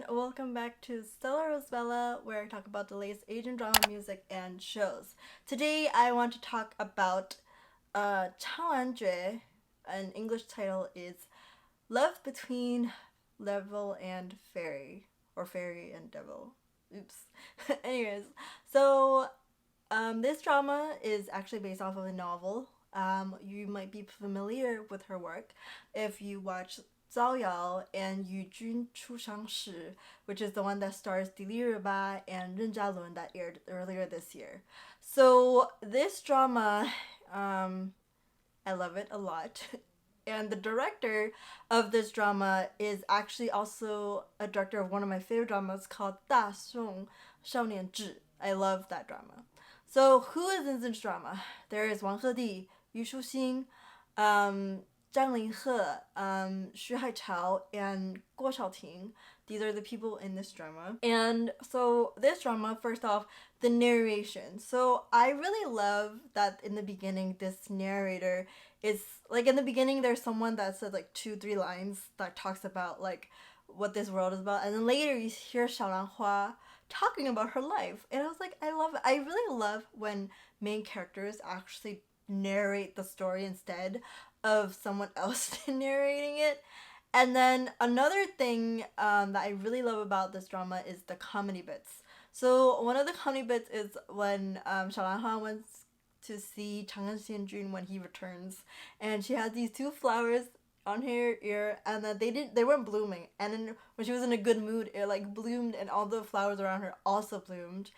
welcome back to Stella Rosbella, where I talk about the latest Asian drama music and shows. Today, I want to talk about Chang'an An English title is Love Between Devil and Fairy, or Fairy and Devil. Oops. Anyways, this drama is actually based off of a novel. You might be familiar with her work if you watch Zhao Yao and Yu Jun Chu Shang Shi, which is the one that stars Di Li Riba and Ren Jialun that aired earlier this year. So this drama, I love it a lot. And the director of this drama is actually also a director of one of my favorite dramas called Da Song Shaonian Zhi. I love that drama. So who is in this drama? There is Wang Hedi, Yu Shuxing, Zhang Linghe, Xu Haichao, and Guo Shaoting. These are the people in this drama. And so this drama, first off, the narration. So I really love that in the beginning, this narrator is like in the beginning there's someone that says like 2-3 lines that talks about like what this world is about, and then later you hear Xiao Hua talking about her life, and I was like, I love it. I really love when main characters actually narrate the story instead of someone else narrating it. And then another thing that I really love about this drama is the comedy bits. So one of the comedy bits is when Xiao went to see Chang'an Xianjun when he returns, and she had these two flowers on her ear, and then they weren't blooming, and then when she was in a good mood it like bloomed, and all the flowers around her also bloomed,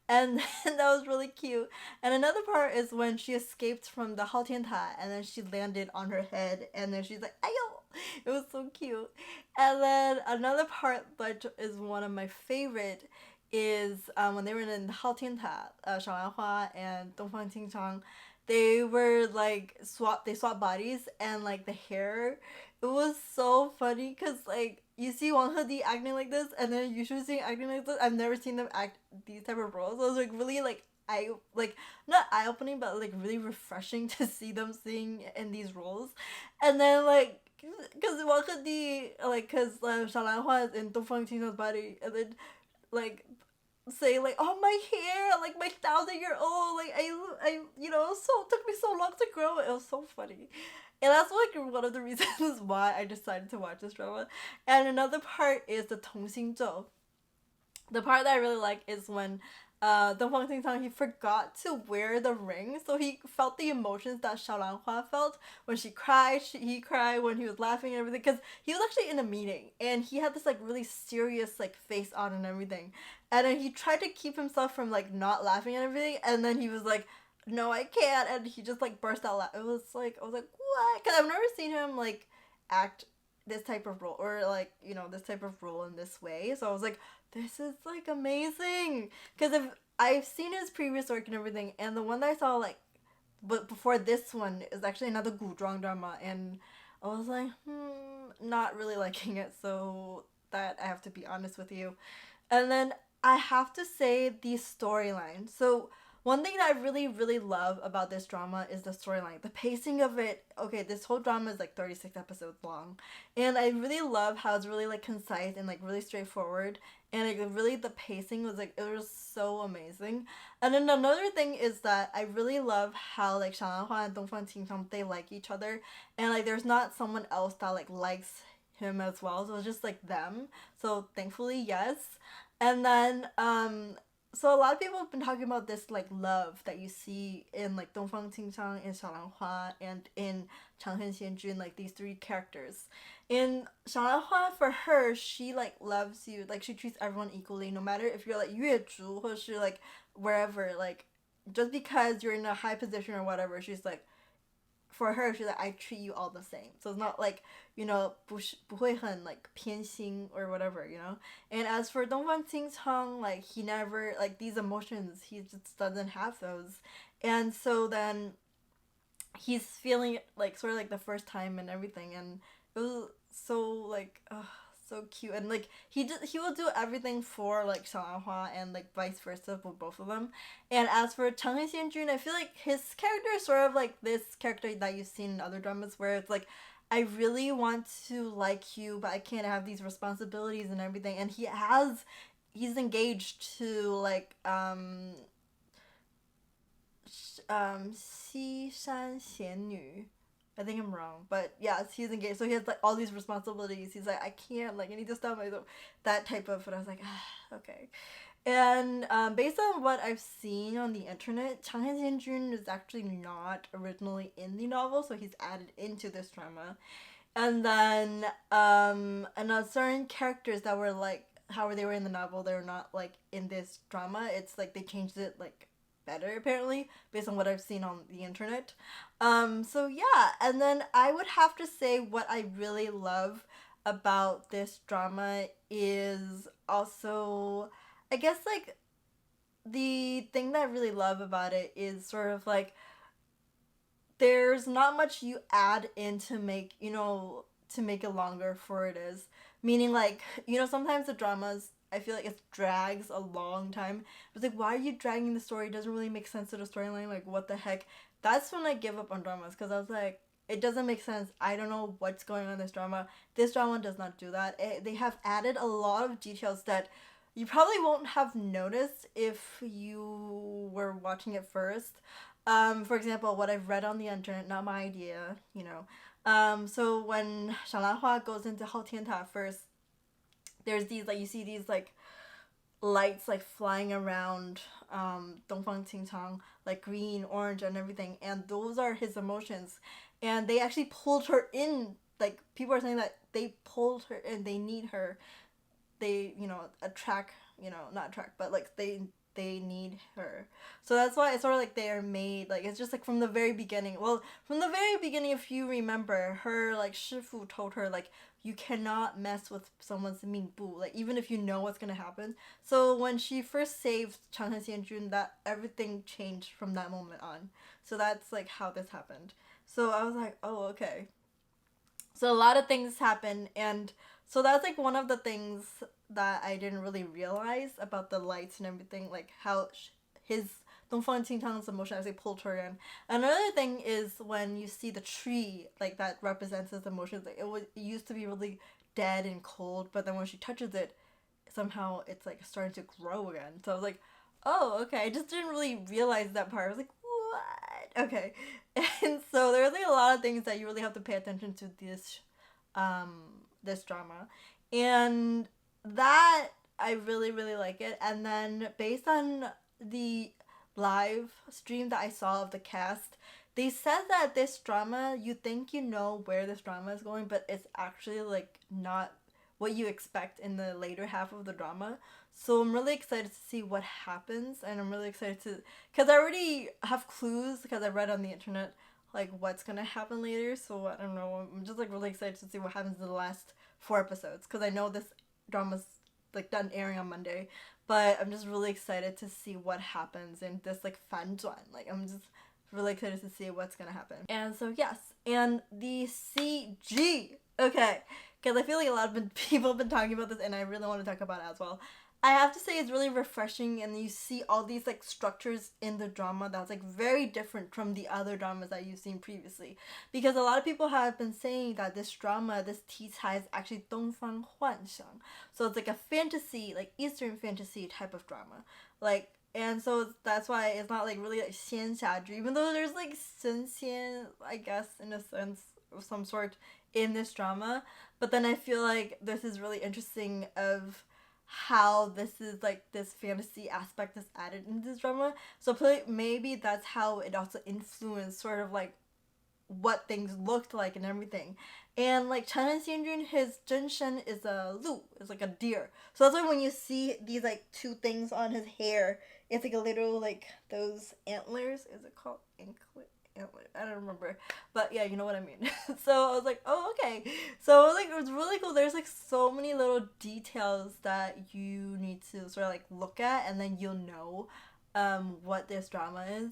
and that was really cute. And another part is when she escaped from the Haltianta and then she landed on her head, and then she's like, ayo! It was so cute. And then another part that is one of my favorite is when they were in the Haltianta, Shao Wanhua and Dongfang Qingchang, they were like they swapped bodies, and like the hair, it was so funny because like you see Wang Hedi acting like this, and then Yu Shu acting like this. I've never seen them act these type of roles. So it was like really like not eye opening, but like really refreshing to see them sing in these roles. And then like because Wang Hedi like because Shao Lanhua is in Dongfang Qingchang's body, and then like say like, oh, my hair, like my 1,000-year-old, like I so it took me so long to grow. It was so funny. And that's like one of the reasons why I decided to watch this drama. And another part is the Tongxing Zhou. The part that I really like is when Dongfang Xingtang, he forgot to wear the ring, so he felt the emotions that Xiao Lanhua felt when she cried. He cried when he was laughing and everything, because he was actually in a meeting and he had this like really serious like face on and everything, and then he tried to keep himself from like not laughing and everything, and then he was like, "No, I can't," and he just like burst out laughing. It was like I was like, "What?" Because I've never seen him like act this type of role, or like this type of role in this way. So I was like, this is like amazing, because if I've seen his previous work and everything, and the one that I saw like but before this one is actually another guzheng drama, and I was like, not really liking it. So that I have to be honest with you. And then I have to say the storyline. So one thing that I really, really love about this drama is the storyline. The pacing of it. Okay, this whole drama is like 36 episodes long. And I really love how it's really like concise and like really straightforward. And like really the pacing was like, it was so amazing. And then another thing is that I really love how like Shang Hua and Dongfang Qingchang, they like each other. And like there's not someone else that like likes him as well. So it's just like them. So thankfully, yes. And then so a lot of people have been talking about this like love that you see in like Dongfang Qingchang and Xiao Lanhua and in Chang'an Xianjun, like these three characters. In Xiao Lanhua, for her, she like loves you, like she treats everyone equally, no matter if you're like 越族 or she like wherever, like just because you're in a high position or whatever, she's like, for her, she's like, I treat you all the same. So it's not like, 不会很 like 偏心 or whatever, you know? And as for Dongfang Qingchang, like he never, like these emotions, he just doesn't have those. And so then he's feeling it like sort of like the first time and everything, and it was so like so cute, and like he will do everything for like Xiao Hua, and like vice versa for both of them. And as for Chang'e Xianjun, I feel like his character is sort of like this character that you've seen in other dramas where it's like I really want to like you, but I can't have these responsibilities and everything. And he's engaged to like西山贤女. I think I'm wrong, but yeah, he's engaged, so he has like all these responsibilities. He's like, I can't, like, I need to stop myself, that type of. And I was like, okay. And based on what I've seen on the internet, Chang Xianjun is actually not originally in the novel, so he's added into this drama. And then and certain characters that were like how they were in the novel, they're not like in this drama. It's like they changed it like better apparently based on what I've seen on the internet. So yeah, and then I would have to say what I really love about this drama is also, I guess, like the thing that I really love about it is sort of like there's not much you add in to make, to make it longer for it is. Meaning, like, sometimes the dramas, I feel like it drags a long time. It's like, why are you dragging the story? It doesn't really make sense to the storyline. Like, what the heck? That's when I give up on dramas because I was like, it doesn't make sense. I don't know what's going on in this drama. This drama does not do that. They have added a lot of details that you probably won't have noticed if you were watching it first. For example, what I've read on the internet, not my idea. So when Shanlanhua goes into Hao Tianta first, there's these, like, you see these, like, lights, like, flying around Dongfang Qingchang, like, green, orange, and everything. And those are his emotions. And they actually pulled her in. Like, people are saying that they pulled her in. They need her. They, attract, not attract, but, like, they need her. So that's why it's sort of like they are made, like, it's just like from the very beginning. Well, from the very beginning, if you remember, her, like, Shifu told her, like, you cannot mess with someone's Mingbu, like, even if you know what's gonna happen. So when she first saved Chang'e Xianjun, that everything changed from that moment on. So that's like how this happened. So I was like, oh, okay. So a lot of things happen, and so that's like one of the things that I didn't really realize about the lights and everything, like how his Dongfang Qingtang's emotion as they pulled her in. Another thing is when you see the tree, like, that represents his emotions. Like, it used to be really dead and cold, but then when she touches it, somehow it's like starting to grow again. So I was like, oh, okay. I just didn't really realize that part. I was like, what? Okay. And so there's like a lot of things that you really have to pay attention to this drama. And that, I really, really like it. And then based on the live stream that I saw of the cast, they said that this drama, you think you know where this drama is going, but it's actually like not what you expect in the later half of the drama. So I'm really excited to see what happens, and I'm really excited to, because I already have clues because I read on the internet like what's gonna happen later. So I don't know. I'm just like really excited to see what happens in the last 4 episodes because I know this drama's like done airing on Monday, but I'm just really excited to see what happens in this like fanzuan. Like, I'm just really excited to see what's gonna happen. And so yes, and the CG. Okay, because I feel like a lot of people have been talking about this, and I really want to talk about it as well. I have to say it's really refreshing, and you see all these like structures in the drama that's like very different from the other dramas that you've seen previously. Because a lot of people have been saying that this drama, this T-Tai, is actually Dongfang Huanxiang. So it's like a fantasy, like Eastern fantasy type of drama. Like, and so that's why it's not like really like xianxia, even though there's like senxian, I guess, in a sense of some sort in this drama. But then I feel like this is really interesting of how this is like this fantasy aspect is added in this drama. So maybe that's how it also influenced sort of like what things looked like and everything. And like Chen Xianjun, his Zhenshen is a lu, is like a deer. So that's why when you see these like two things on his hair, it's like a little like those antlers. Is it called antler? I don't remember, but yeah, you know what I mean. So I was like, oh, okay. So like it was really cool. There's like so many little details that you need to sort of like look at, and then you'll know what this drama is.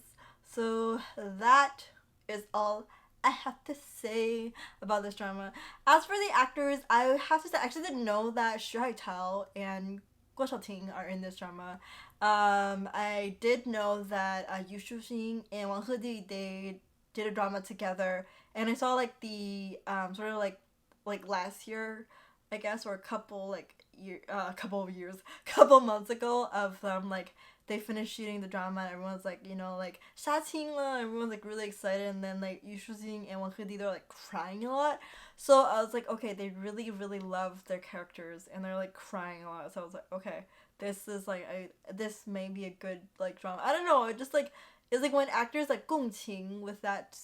So that is all I have to say about this drama. As for the actors, I have to say I actually didn't know that Xu Haitao and Guo Xiaoting are in this drama. I did know that Yu Shuxing and Wang Hedi, they did a drama together, and I saw like the sort of like last year, I guess, or a couple like couple of years, couple months ago of like they finished shooting the drama and everyone's like, you know, like 杀青了, everyone's like really excited, and then like Yu Shu-jin and Won He, they're like crying a lot. So I was like, okay, they really really love their characters and they're like crying a lot. So I was like, okay, this is like this may be a good like drama. I don't know, it just like it's like when actors like 共情 with that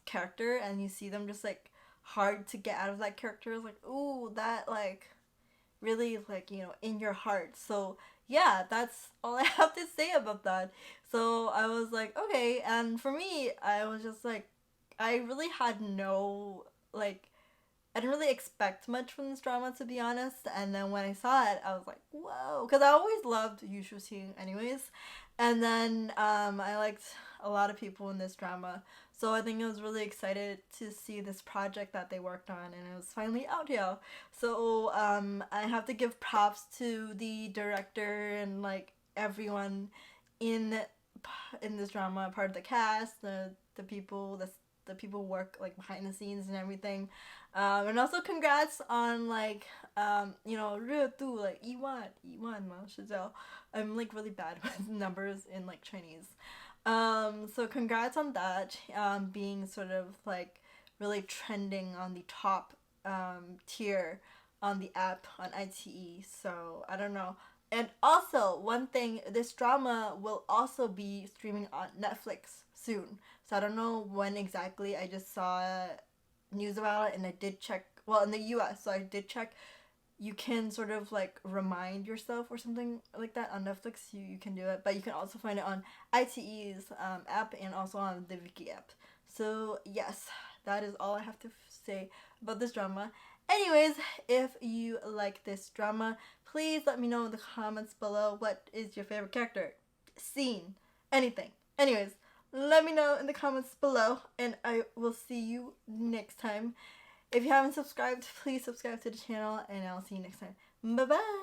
character and you see them just like hard to get out of that character. It's like, ooh, that like really like, you know, in your heart. So yeah, that's all I have to say about that. So I was like, okay, and for me, I was just like, I really had no like, I didn't really expect much from this drama, to be honest. And then when I saw it, I was like, whoa, because I always loved Yu Shu-jin anyways. And then I liked a lot of people in this drama, so I think I was really excited to see this project that they worked on, and it was finally out here. So I have to give props to the director and like everyone in in this drama, part of the cast, the people, the people who work like behind the scenes and everything. And also congrats on like you know 热度 like 1万嘛是叫 I'm like really bad with numbers in like Chinese. So congrats on that, being sort of like really trending on the top tier on the app on ITE. So I don't know. And also, one thing, this drama will also be streaming on Netflix soon. So I don't know when exactly. I just saw news about it and I did check. Well, in the US, so I did check. You can sort of like remind yourself or something like that on Netflix. You can do it, but you can also find it on ITE's app and also on the Viki app. So yes, that is all I have to say about this drama. Anyways, if you like this drama, please let me know in the comments below what is your favorite character, scene, anything. Anyways, let me know in the comments below, and I will see you next time. If you haven't subscribed, please subscribe to the channel, and I'll see you next time. Bye bye!